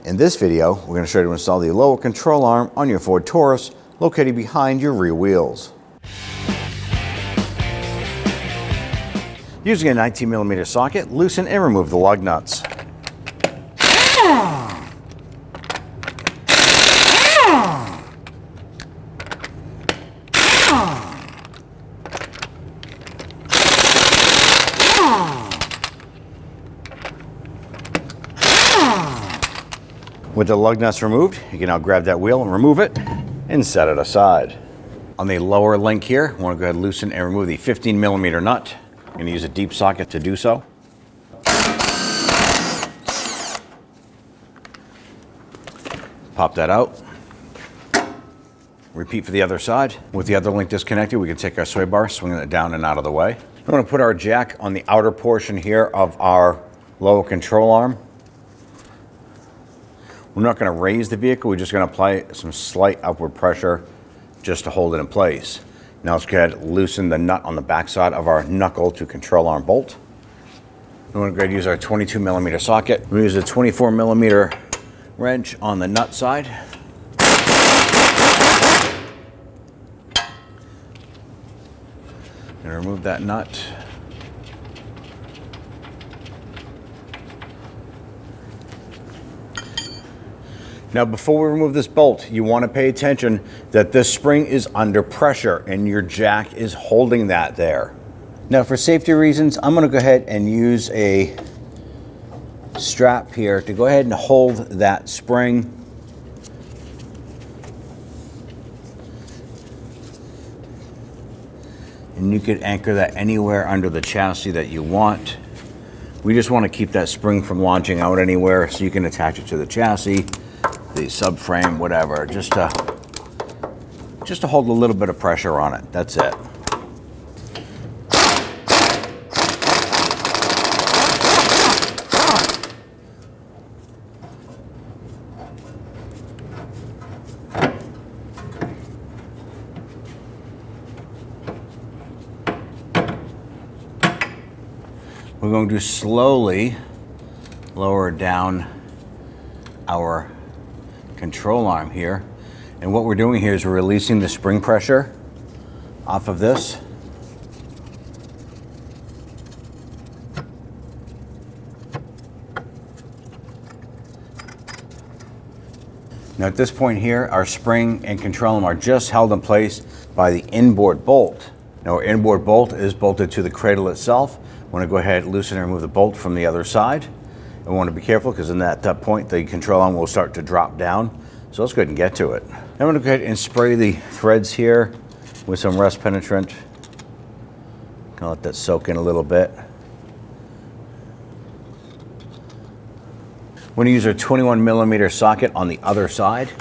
In this video, we're going to show you how to install the lower control arm on your Ford Taurus located behind your rear wheels. Using a 19mm socket, loosen and remove the lug nuts. With the lug nuts removed, you can now grab that wheel and remove it and set it aside. On the lower link here, I want to go ahead and loosen and remove the 15mm nut. I'm going to use a deep socket to do so. Pop that out. Repeat for the other side. With the other link disconnected, we can take our sway bar, swing it down and out of the way. I'm going to put our jack on the outer portion here of our lower control arm. We're not going to raise the vehicle, we're just going to apply some slight upward pressure just to hold it in place. Now let's go ahead and loosen the nut on the backside of our knuckle to control arm bolt. We're going to go ahead and use our 22mm socket. We use a 24mm wrench on the nut side. And remove that nut. Now before we remove this bolt, you want to pay attention that this spring is under pressure and your jack is holding that there. Now for safety reasons, I'm going to go ahead and use a strap here to go ahead and hold that spring. And you could anchor that anywhere under the chassis that you want. We just want to keep that spring from launching out anywhere, so you can attach it to the chassis, the subframe, whatever, just to hold a little bit of pressure on it. That's it. We're going to slowly lower down our control arm here, and what we're doing here is we're releasing the spring pressure off of this. Now at this point here, our spring and control arm are just held in place by the inboard bolt. Now our inboard bolt is bolted to the cradle itself. I want to go ahead, loosen and remove the bolt from the other side. I want to be careful because at that point the control arm will start to drop down. So let's go ahead and get to it. I'm going to go ahead and spray the threads here with some rust penetrant. Gonna let that soak in a little bit. I'm going to use our 21mm socket on the other side.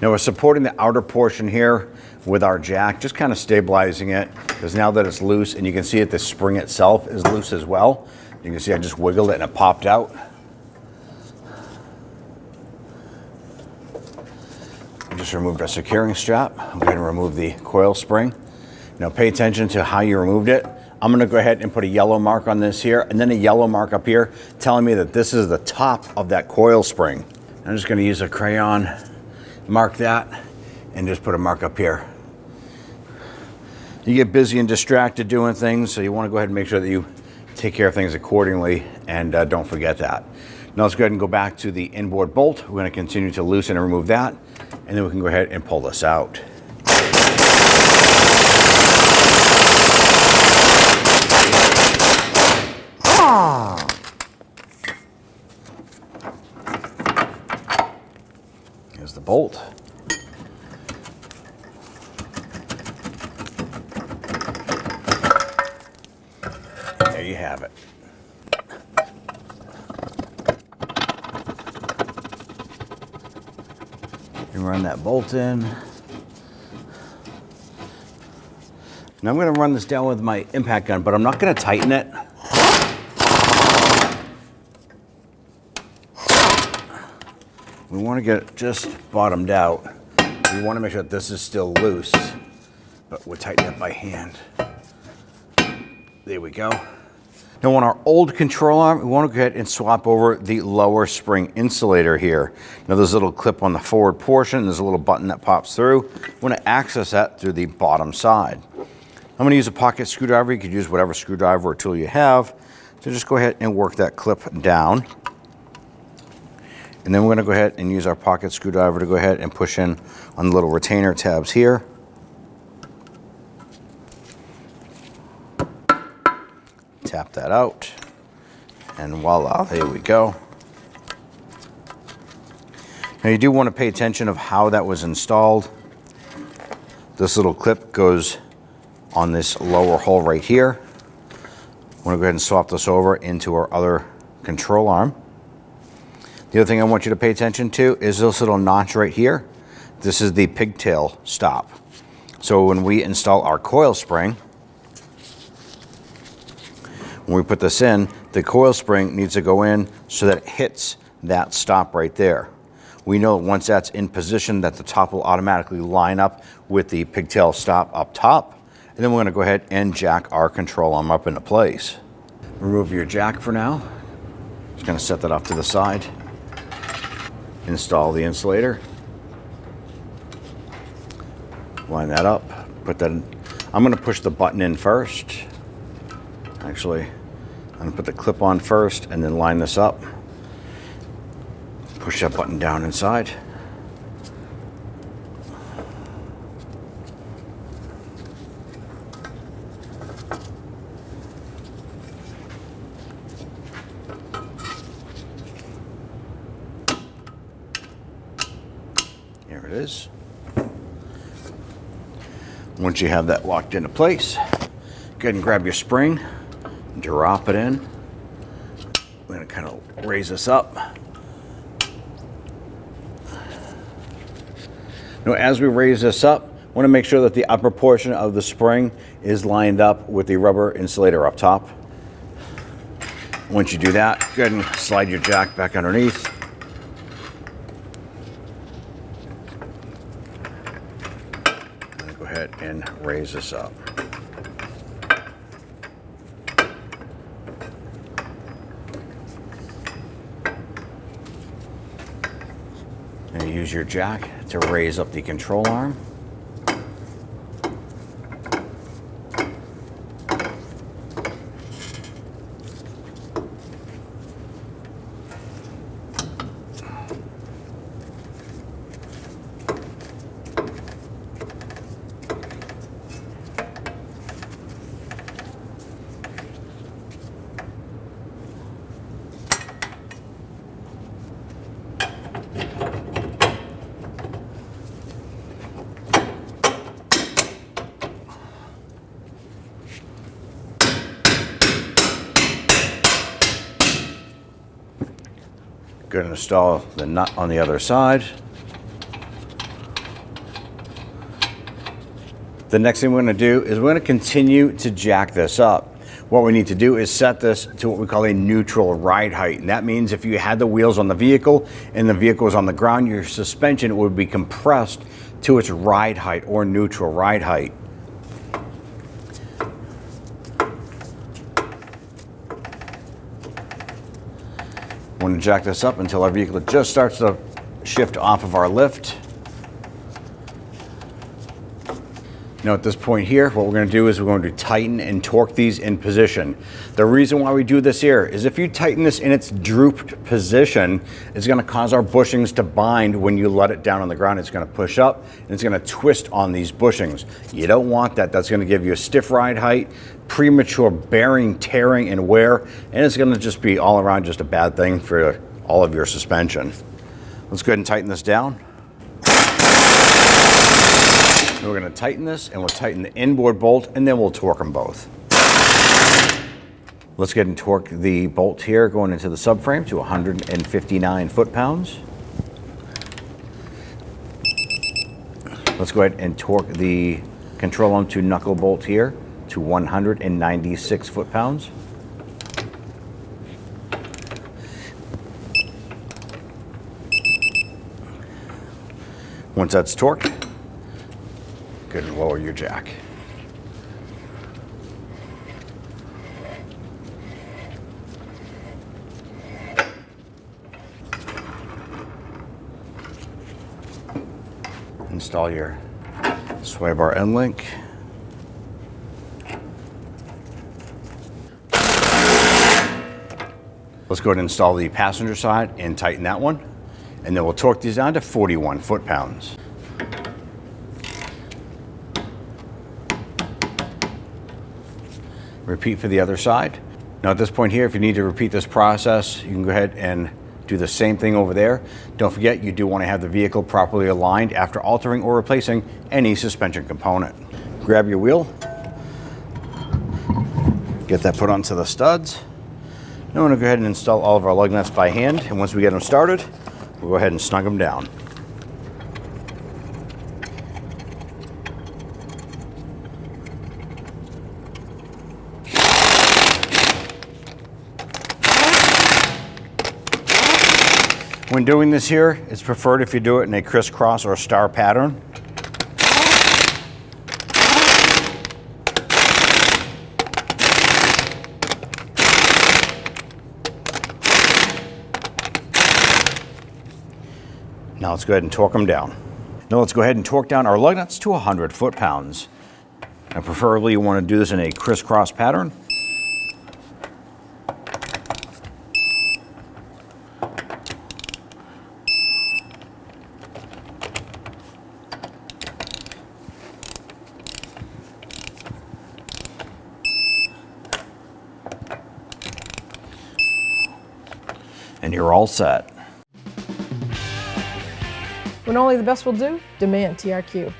Now we're supporting the outer portion here with our jack, just kind of stabilizing it, because now that it's loose, and you can see that the spring itself is loose as well. You can see I just wiggled it and it popped out. I just removed our securing strap. I'm going to remove the coil spring. Now pay attention to how you removed it. I'm going to go ahead and put a yellow mark on this here, and then a yellow mark up here telling me that this is the top of that coil spring. I'm just going to use a crayon, mark that, and just put a mark up here. You get busy and distracted doing things, so you want to go ahead and make sure that you take care of things accordingly, and don't forget that. Now let's go ahead and go back to the inboard bolt. We're going to continue to loosen and remove that, and then we can go ahead and pull this out. Here's the bolt. There you have it. You run that bolt in. Now I'm going to run this down with my impact gun, but I'm not going to tighten it. We want to get it just bottomed out. We want to make sure that this is still loose, but we'll tighten it by hand. There we go. Now on our old control arm, we want to go ahead and swap over the lower spring insulator here. Now there's a little clip on the forward portion. There's a little button that pops through. We want to access that through the bottom side. I'm going to use a pocket screwdriver. You could use whatever screwdriver or tool you have. So just go ahead and work that clip down. And then we're going to go ahead and use our pocket screwdriver to go ahead and push in on the little retainer tabs here. Tap that out, and voila, there we go. Now you do want to pay attention of how that was installed. This little clip goes on this lower hole right here. I'm going to go ahead and swap this over into our other control arm. The other thing I want you to pay attention to is this little notch right here. This is the pigtail stop. So when we install our coil spring, when we put this in, the coil spring needs to go in so that it hits that stop right there. We know once that's in position that the top will automatically line up with the pigtail stop up top. And then we're going to go ahead and jack our control arm up into place. Remove your jack for now. Just going to set that off to the side. Install the insulator. Line that up. Put that in. I'm going to push the button in first. Actually, I'm going to put the clip on first and then line this up. Push that button down inside. Here it is. Once you have that locked into place, go ahead and grab your spring. Drop it in. We're going to kind of raise this up. Now, as we raise this up, I want to make sure that the upper portion of the spring is lined up with the rubber insulator up top. Once you do that, go ahead and slide your jack back underneath. And go ahead and raise this up. And use your jack to raise up the control arm. Going to install the nut on the other side. The next thing we're going to do is we're going to continue to jack this up. What we need to do is set this to what we call a neutral ride height. And that means if you had the wheels on the vehicle and the vehicle is on the ground, your suspension would be compressed to its ride height or neutral ride height. We're going to jack this up until our vehicle just starts to shift off of our lift. Now at this point here, what we're going to do is we're going to tighten and torque these in position. The reason why we do this here is if you tighten this in its drooped position, it's going to cause our bushings to bind when you let it down on the ground. It's going to push up and it's going to twist on these bushings. You don't want that. That's going to give you a stiff ride height, premature bearing, tearing, and wear, and it's going to just be all around just a bad thing for all of your suspension. Let's go ahead and tighten this down. We're going to tighten this, and we'll tighten the inboard bolt, and then we'll torque them both. Let's go ahead and torque the bolt here going into the subframe to 159 foot-pounds. Let's go ahead and torque the control arm to knuckle bolt here to 196 foot-pounds. Once that's torqued, go ahead and lower your jack. install your sway bar end link. Let's go ahead and install the passenger side and tighten that one. And then we'll torque these down to 41 foot-pounds. Repeat for the other side. Now at this point here, if you need to repeat this process, you can go ahead and do the same thing over there. Don't forget, you do want to have the vehicle properly aligned after altering or replacing any suspension component. Grab your wheel, get that put onto the studs. Now we're going to go ahead and install all of our lug nuts by hand, and once we get them started, we'll go ahead and snug them down. When doing this here, it's preferred if you do it in a crisscross or star pattern. Now let's go ahead and torque them down. Now let's go ahead and torque down our lug nuts to 100 foot-pounds. Now preferably you want to do this in a crisscross pattern. And you're all set. When only the best will do, demand TRQ.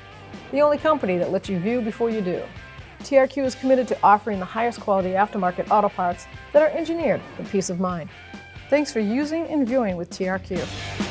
The only company that lets you view before you do. TRQ is committed to offering the highest quality aftermarket auto parts that are engineered for peace of mind. Thanks for using and viewing with TRQ.